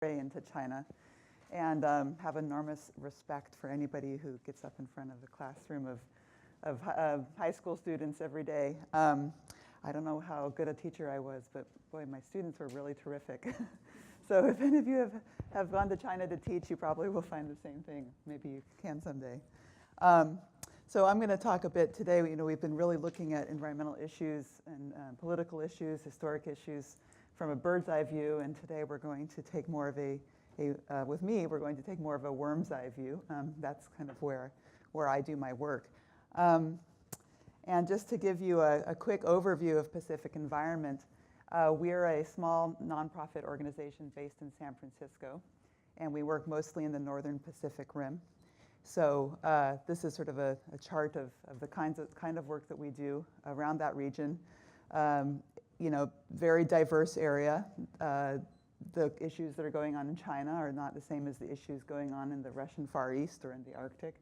into China, and have enormous respect for anybody who gets up in front of the classroom of high school students every day. I don't know how good a teacher I was, but boy, my students were really terrific. So if any of you have gone to China to teach, you probably will find the same thing. Maybe you can someday. So I'm going to talk a bit today. We've been really looking at environmental issues and political issues, historic issues from a bird's eye view, and today we're going to take more of we're going to take more of a worm's eye view. That's kind of where I do my work. And just to give you a quick overview of Pacific Environment, we're a small nonprofit organization based in San Francisco, and we work mostly in the northern Pacific Rim. So this is sort of a chart of the kind of work that we do around that region. Very diverse area. The issues that are going on in China are not the same as the issues going on in the Russian Far East or in the Arctic.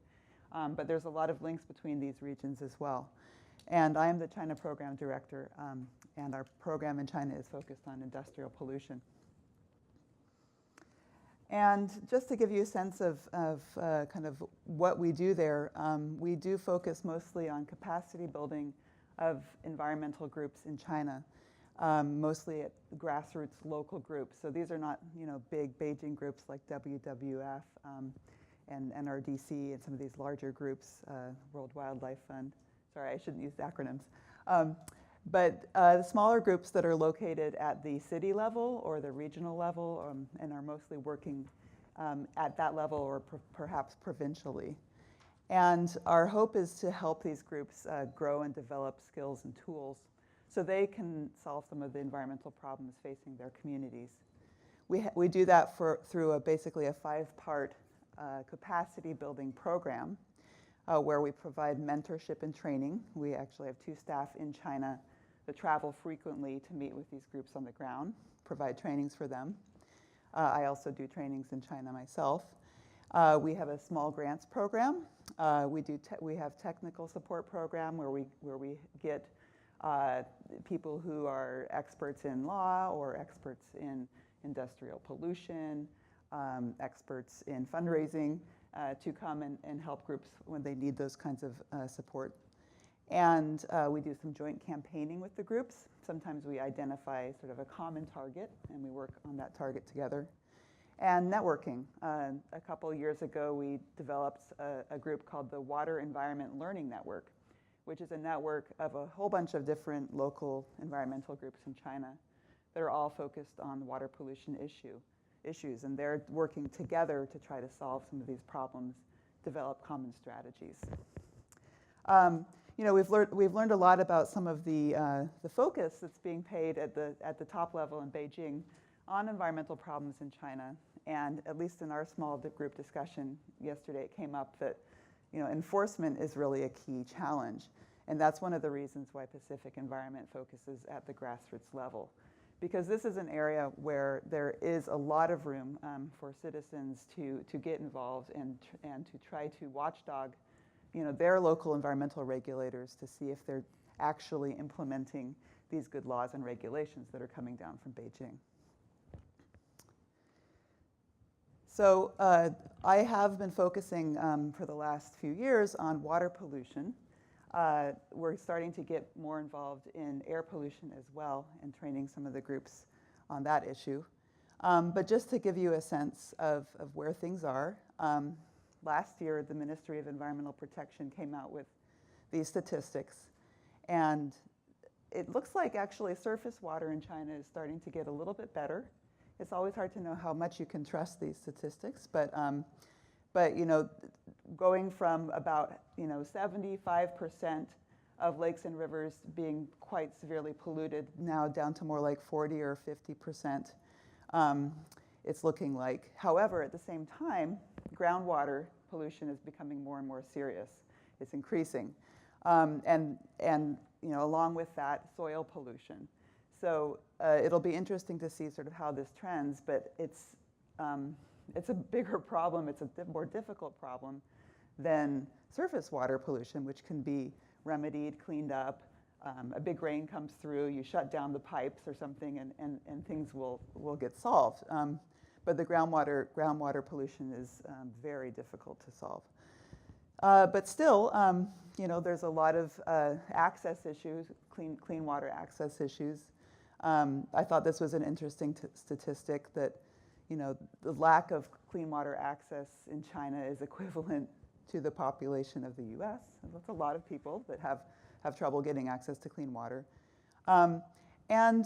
But there's a lot of links between these regions as well. And I am the China Program Director, and our program in China is focused on industrial pollution. And just to give you a sense of kind of what we do there, we do focus mostly on capacity building of environmental groups in China, mostly at grassroots local groups. So these are not, big Beijing groups like WWF and NRDC and some of these larger groups, World Wildlife Fund. Sorry, I shouldn't use acronyms. But the smaller groups that are located at the city level or the regional level and are mostly working at that level or perhaps provincially. And our hope is to help these groups grow and develop skills and tools so they can solve some of the environmental problems facing their communities. We do that through basically a 5-part capacity building program where we provide mentorship and training. We actually have 2 staff in China that travel frequently to meet with these groups on the ground, provide trainings for them. I also do trainings in China myself. We have a small grants program. We have technical support program where we get people who are experts in law or experts in industrial pollution, experts in fundraising to come and help groups when they need those kinds of support. And we do some joint campaigning with the groups. Sometimes we identify sort of a common target and we work on that target together. And networking. A couple of years ago, we developed a group called the Water Environment Learning Network, which is a network of a whole bunch of different local environmental groups in China that are all focused on water pollution issues. And they're working together to try to solve some of these problems, develop common strategies. We've learned a lot about some of the focus that's being paid at the top level in Beijing on environmental problems in China. And at least in our small group discussion yesterday, it came up that enforcement is really a key challenge. And that's one of the reasons why Pacific Environment focuses at the grassroots level. Because this is an area where there is a lot of room for citizens to get involved and to try to watchdog their local environmental regulators to see if they're actually implementing these good laws and regulations that are coming down from Beijing. So I have been focusing for the last few years on water pollution. We're starting to get more involved in air pollution as well and training some of the groups on that issue. But just to give you a sense of where things are, last year the Ministry of Environmental Protection came out with these statistics. And it looks like actually surface water in China is starting to get a little bit better. It's always hard to know how much you can trust these statistics, but going from about 75% of lakes and rivers being quite severely polluted now down to more like 40 or 50%, it's looking like. However, at the same time, groundwater pollution is becoming more and more serious. It's increasing, and along with that, soil pollution. So it'll be interesting to see sort of how this trends, but it's a bigger problem. It's a more difficult problem than surface water pollution, which can be remedied, cleaned up. A big rain comes through, you shut down the pipes or something, and things will get solved. but the groundwater pollution is very difficult to solve. But still, there's a lot of access issues, clean water access issues. I thought this was an interesting statistic that, the lack of clean water access in China is equivalent to the population of the U.S. That's a lot of people that have trouble getting access to clean water. And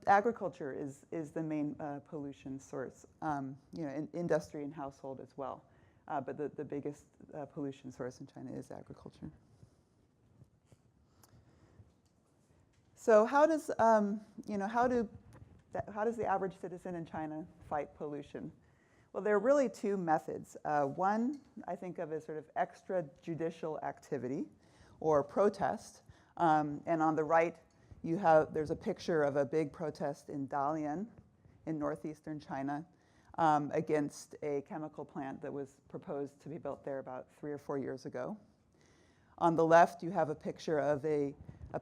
agriculture is the main pollution source. In industry and household as well. But the biggest pollution source in China is agriculture. So how does the average citizen in China fight pollution? Well, there are really two methods. One I think of as sort of extrajudicial activity or protest. And on the right, there's a picture of a big protest in Dalian in northeastern China against a chemical plant that was proposed to be built there about 3 or 4 years ago. On the left, you have a picture of a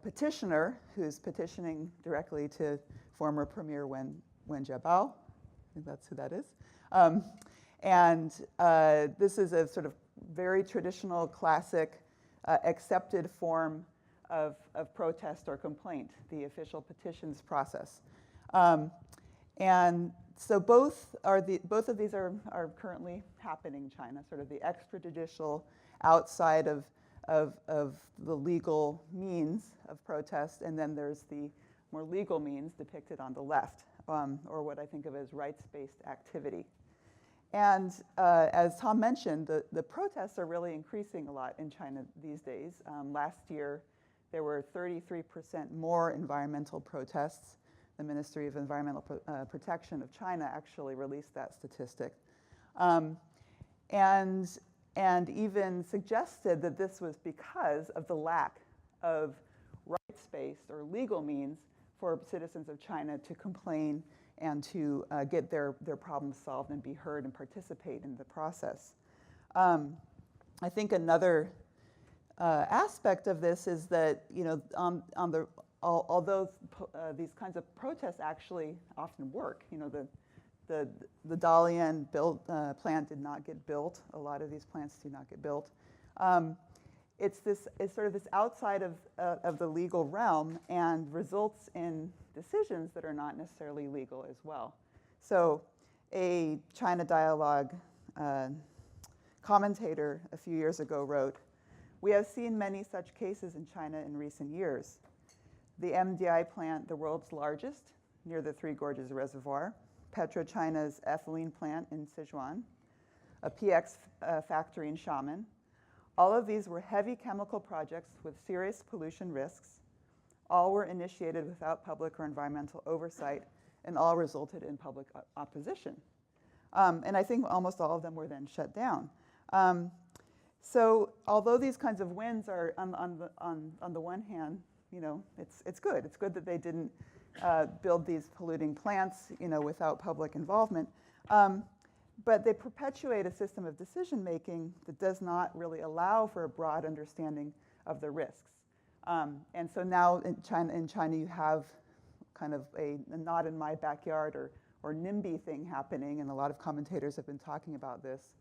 petitioner who's petitioning directly to former Premier Wen Jiabao. I think that's who that is. This is a sort of very traditional, classic, accepted form of protest or complaint, the official petitions process. And so both of these are currently happening in China, sort of the extrajudicial outside of the legal means of protest, and then there's the more legal means depicted on the left, or what I think of as rights-based activity. And as Tom mentioned, the protests are really increasing a lot in China these days. Last year, there were 33% more environmental protests. The Ministry of Environmental Protection of China actually released that statistic. And even suggested that this was because of the lack of rights-based or legal means for citizens of China to complain and to get their problems solved and be heard and participate in the process. I think another aspect of this is that, although these kinds of protests actually often work, the Dalian plant did not get built. A lot of these plants do not get built. It's sort of this outside of the legal realm and results in decisions that are not necessarily legal as well. So a China Dialogue commentator a few years ago wrote, "We have seen many such cases in China in recent years. The MDI plant, the world's largest, near the Three Gorges Reservoir, PetroChina's ethylene plant in Sichuan, a PX factory in Xiamen. All of these were heavy chemical projects with serious pollution risks. All were initiated without public or environmental oversight, and all resulted in public opposition." And I think almost all of them were then shut down. So although these kinds of wins are, on the one hand, it's good. It's good that they didn't build these polluting plants, without public involvement. But they perpetuate a system of decision-making that does not really allow for a broad understanding of the risks. And so now in China, you have kind of a not in my backyard or NIMBY thing happening, and a lot of commentators have been talking about this.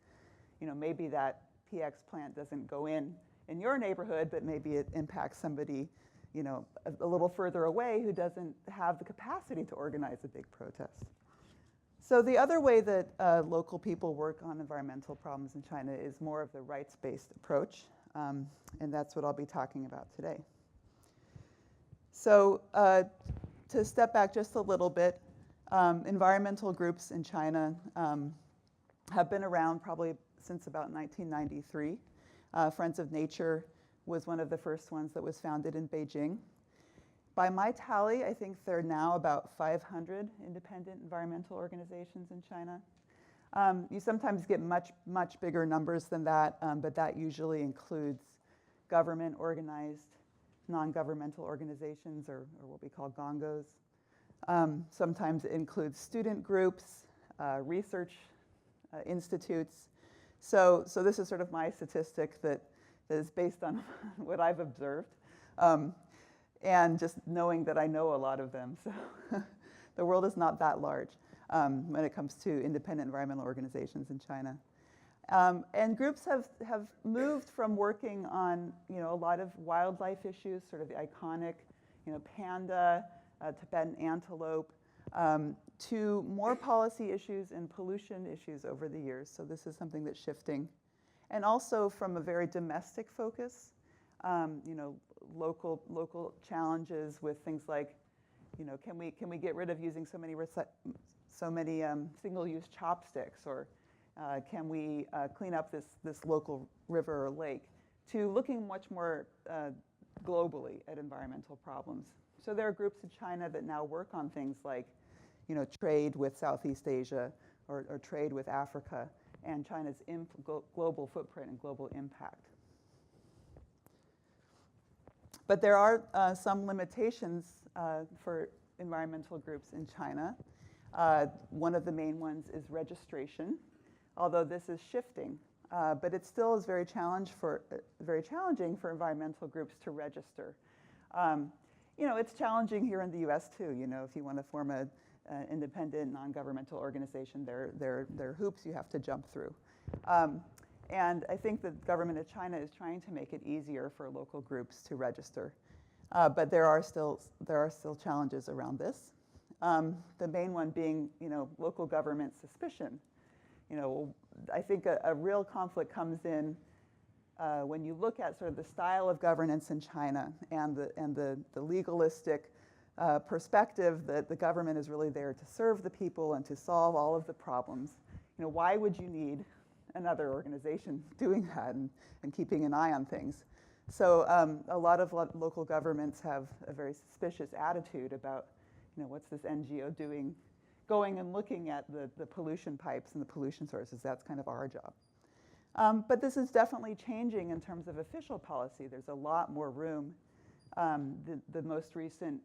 Maybe that PX plant doesn't go in your neighborhood, but maybe it impacts somebody, a little further away who doesn't have the capacity to organize a big protest. So the other way that local people work on environmental problems in China is more of the rights-based approach, and that's what I'll be talking about today. So to step back just a little bit, environmental groups in China have been around probably since about 1993. Friends of Nature was one of the first ones that was founded in Beijing. By my tally, I think there are now about 500 independent environmental organizations in China. You sometimes get much bigger numbers than that, but that usually includes government-organized, non-governmental organizations, or what we call gongos. Sometimes it includes student groups, research institutes. So this is sort of my statistic that is based on what I've observed. And just knowing that I know a lot of them. So the world is not that large. when it comes to independent environmental organizations in China. And groups have moved from working on, a lot of wildlife issues, sort of the iconic, panda, Tibetan antelope, to more policy issues and pollution issues over the years. So this is something that's shifting. And also from a very domestic focus, local challenges with things like, can we get rid of using so many single-use chopsticks, or can we clean up this local river or lake, to looking much more globally at environmental problems. So there are groups in China that now work on things like, trade with Southeast Asia or trade with Africa, and China's global footprint and global impact. But there are some limitations for environmental groups in China. One of the main ones is registration, although this is shifting. But it still is very challenging for environmental groups to register. It's challenging here in the U.S. too. If you want to form an independent, non-governmental organization, there are hoops you have to jump through. And I think the government of China is trying to make it easier for local groups to register. But there are still challenges around this. The main one being, local government suspicion. I think a real conflict comes in when you look at sort of the style of governance in China and the legalistic perspective that the government is really there to serve the people and to solve all of the problems. Why would you need another organization doing that and keeping an eye on things? So a lot of local governments have a very suspicious attitude about, what's this NGO doing, going and looking at the pollution pipes and the pollution sources. That's kind of our job. But this is definitely changing in terms of official policy. There's a lot more room. The most recent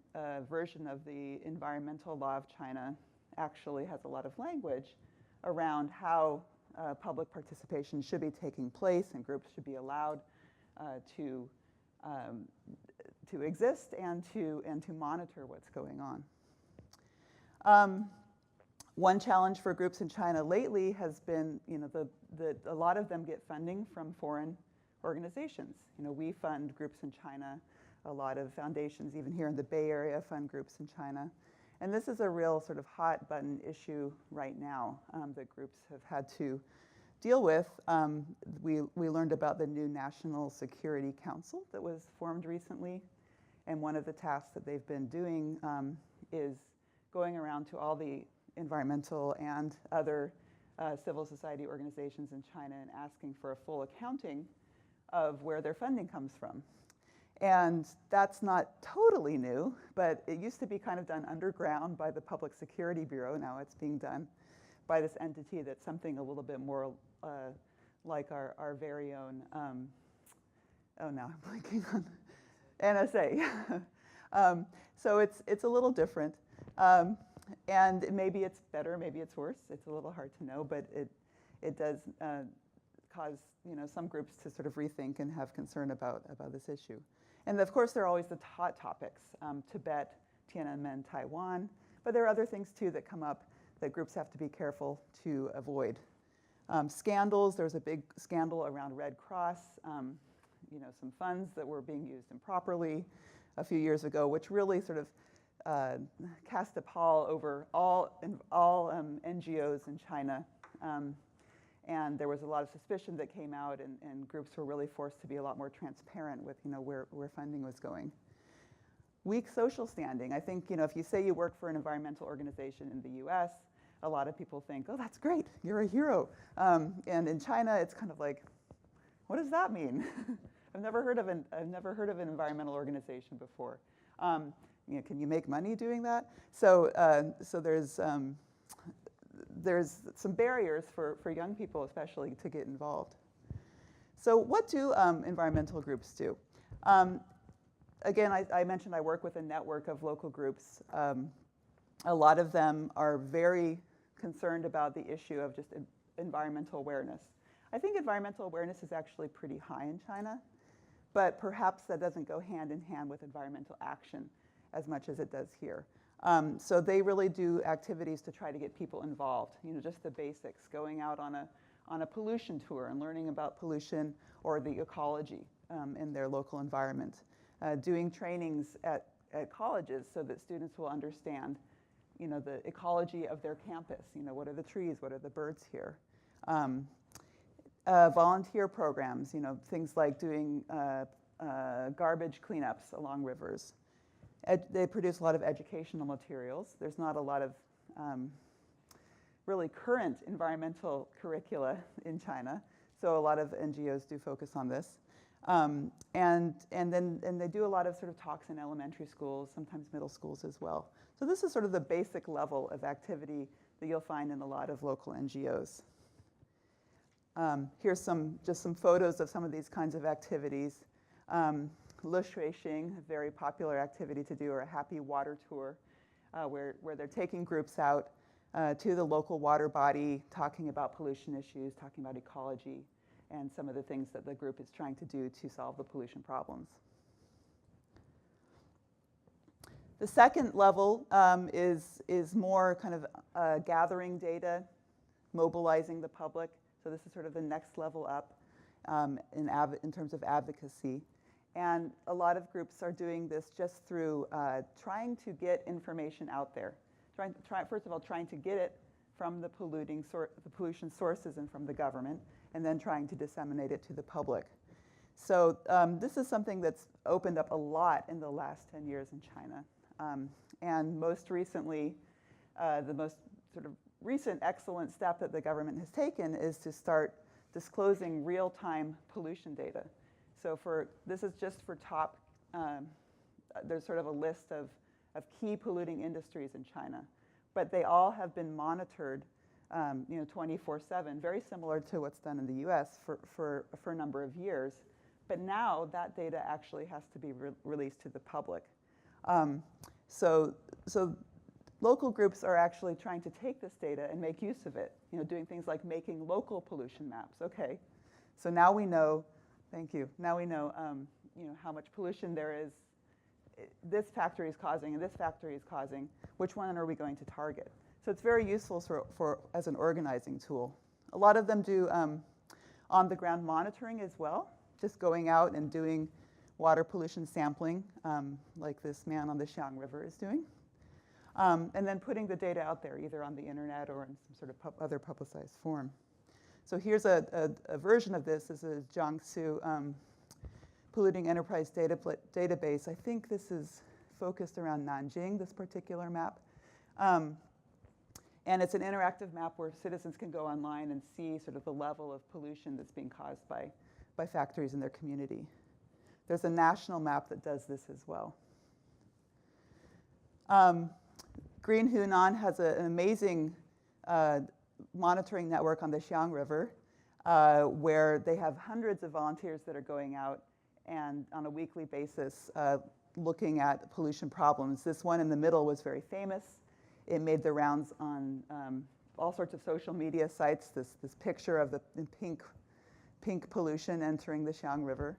version of the environmental law of China actually has a lot of language around how public participation should be taking place and groups should be allowed to exist and to monitor what's going on. One challenge for groups in China lately has been, a lot of them get funding from foreign organizations. We fund groups in China. A lot of foundations, even here in the Bay Area, fund groups in China. And this is a real sort of hot button issue right now that groups have had to deal with. We learned about the new National Security Council that was formed recently. And one of the tasks that they've been doing is going around to all the environmental and other civil society organizations in China and asking for a full accounting of where their funding comes from. And that's not totally new, but it used to be kind of done underground by the Public Security Bureau. Now it's being done by this entity that's something a little bit more like our very own, now I'm blanking on NSA. So it's a little different. And maybe it's better, maybe it's worse. It's a little hard to know, but it does cause some groups to sort of rethink and have concern about this issue. And of course, there are always the hot topics, Tibet, Tiananmen, Taiwan. But there are other things too that come up that groups have to be careful to avoid. Scandals, there's a big scandal around Red Cross, some funds that were being used improperly a few years ago, which really sort of cast a pall over all NGOs in China. And there was a lot of suspicion that came out, and groups were really forced to be a lot more transparent with where funding was going. Weak social standing. I think if you say you work for an environmental organization in the U.S., a lot of people think, oh, that's great, you're a hero. And in China, it's kind of like, what does that mean? I've never heard of an environmental organization before. Can you make money doing that? So there's some barriers for young people, especially, to get involved. So what do environmental groups do? Again, I mentioned I work with a network of local groups. A lot of them are very concerned about the issue of just environmental awareness. I think environmental awareness is actually pretty high in China, but perhaps that doesn't go hand in hand with environmental action as much as it does here. So they really do activities to try to get people involved, just the basics, going out on a pollution tour and learning about pollution or the ecology in their local environment. Doing trainings at colleges so that students will understand, the ecology of their campus. What are the trees? What are the birds here? Volunteer programs, things like doing garbage cleanups along rivers. They produce a lot of educational materials. There's not a lot of really current environmental curricula in China, so a lot of NGOs do focus on this. And they do a lot of sort of talks in elementary schools, sometimes middle schools as well. So this is sort of the basic level of activity that you'll find in a lot of local NGOs. Here's just some photos of some of these kinds of activities. Lushuixing, a very popular activity to do, or a happy water tour, where they're taking groups out to the local water body, talking about pollution issues, talking about ecology, and some of the things that the group is trying to do to solve the pollution problems. The second level is more kind of gathering data, mobilizing the public. So this is sort of the next level up in terms of advocacy. And a lot of groups are doing this just through trying to get information out there. First of all, trying to get it from the pollution sources and from the government, and then trying to disseminate it to the public. So this is something that's opened up a lot in the last 10 years in China. And most recently, the most sort of recent excellent step that the government has taken is to start disclosing real-time pollution data. So this is just for top, there's sort of a list of key polluting industries in China. But they all have been monitored 24/7, very similar to what's done in the US for a number of years. But now that data actually has to be released to the public. So local groups are actually trying to take this data and make use of it, doing things like making local pollution maps. Okay, so now we know, thank you, now we know, how much pollution there is, this factory is causing and this factory is causing, which one are we going to target? So it's very useful as an organizing tool. A lot of them do on-the-ground monitoring as well, just going out and doing water pollution sampling, like this man on the Xiang River is doing. And then putting the data out there, either on the internet or in some sort of other publicized form. So here's a version of this. This is Jiangsu Polluting Enterprise Database. I think this is focused around Nanjing, this particular map. And it's an interactive map where citizens can go online and see sort of the level of pollution that's being caused by factories in their community. There's a national map that does this as well. Green Hunan has an amazing monitoring network on the Xiang River, where they have hundreds of volunteers that are going out and on a weekly basis looking at pollution problems. This one in the middle was very famous. It made the rounds on all sorts of social media sites, this picture of the pink pollution entering the Xiang River.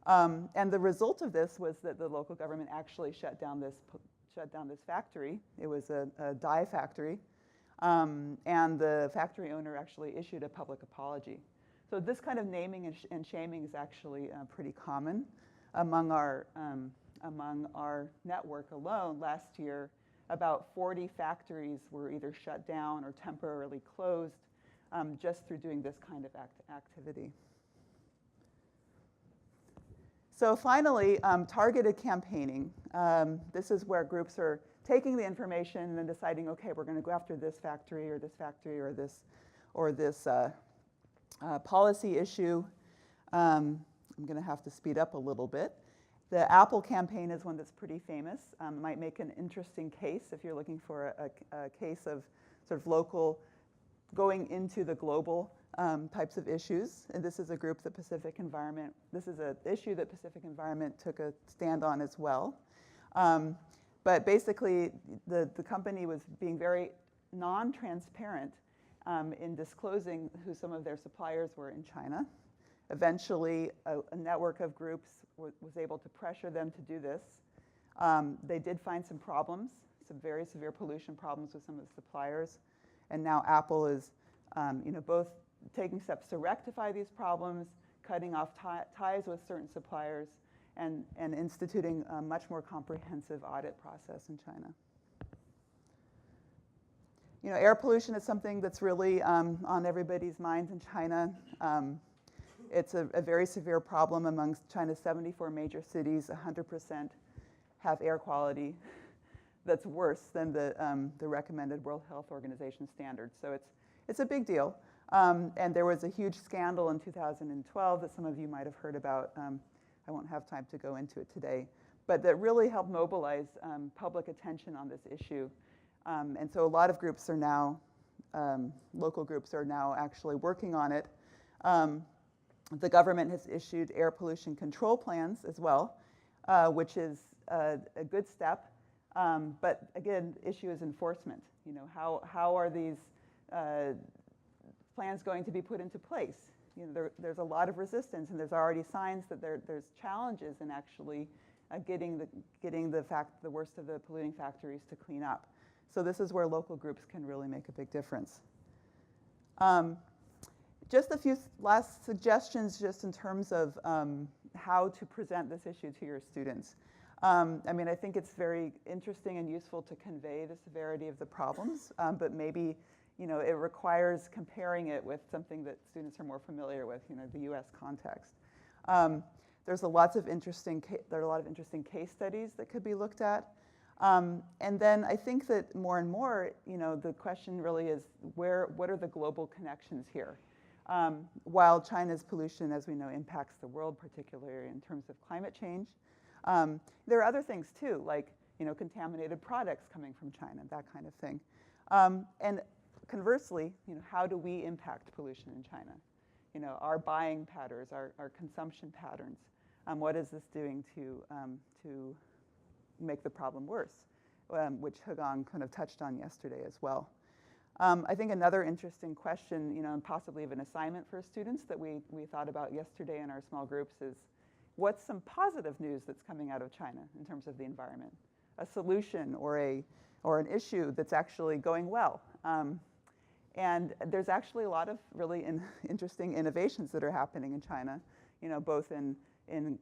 And the result of this was that the local government actually shut down this factory. It was a dye factory. And the factory owner actually issued a public apology. So this kind of naming and shaming is actually pretty common among our network alone. Last year, about 40 factories were either shut down or temporarily closed just through doing this kind of activity. So finally, targeted campaigning. This is where groups are taking the information and then deciding, okay, we're going to go after this factory or this policy issue. I'm going to have to speed up a little bit. The Apple campaign is one that's pretty famous. Might make an interesting case if you're looking for a case of sort of local going into the global types of issues. And this is a group that Pacific Environment, this is an issue that Pacific Environment took a stand on as well. But basically, the company was being very non-transparent in disclosing who some of their suppliers were in China. Eventually, a network of groups was able to pressure them to do this. They did find some problems. some very severe pollution problems with some of the suppliers. And now Apple is both taking steps to rectify these problems, cutting off ties with certain suppliers, and instituting a much more comprehensive audit process in China. Air pollution is something that's really on everybody's minds in China. It's a very severe problem amongst China's 74 major cities. 100% have air quality that's worse than the recommended World Health Organization standards. So it's a big deal. And there was a huge scandal in 2012 that some of you might have heard about. I won't have time to go into it today, but that really helped mobilize public attention on this issue. And so a lot of groups are now, local groups are now actually working on it. The government has issued air pollution control plans as well, which is a good step. But again, issue is enforcement. How are these plans going to be put into place? There's a lot of resistance, and there's already signs that there's challenges in actually getting the worst of the polluting factories to clean up. So this is where local groups can really make a big difference. Just a few last suggestions just in terms of how to present this issue to your students. I think it's very interesting and useful to convey the severity of the problems, but maybe it requires comparing it with something that students are more familiar with, the U.S. context. There's a lot of interesting case studies that could be looked at. And then I think that more and more, the question really is what are the global connections here? While China's pollution, as we know, impacts the world, particularly in terms of climate change, there are other things too, like contaminated products coming from China, that kind of thing. And conversely, how do we impact pollution in China? Our buying patterns, our consumption patterns. What is this doing to make the problem worse, which Hegang kind of touched on yesterday as well. I think another interesting question, and possibly even assignment for students that we thought about yesterday in our small groups is, what's some positive news that's coming out of China in terms of the environment? A solution or an issue that's actually going well. And there's actually a lot of really interesting innovations that are happening in China, both in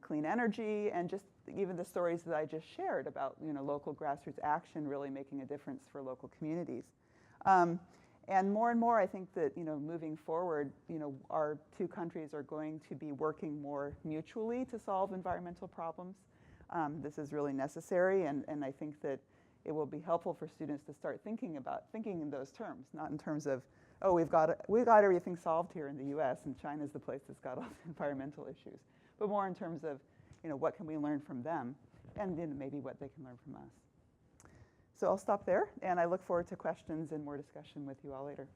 clean energy and just even the stories that I just shared about local grassroots action really making a difference for local communities. And more, I think that moving forward, our two countries are going to be working more mutually to solve environmental problems. This is really necessary, and I think that it will be helpful for students to start thinking in those terms, not in terms of, oh, we've got everything solved here in the U.S. and China's the place that's got all the environmental issues, but more in terms of what can we learn from them, and maybe what they can learn from us. So I'll stop there, and I look forward to questions and more discussion with you all later.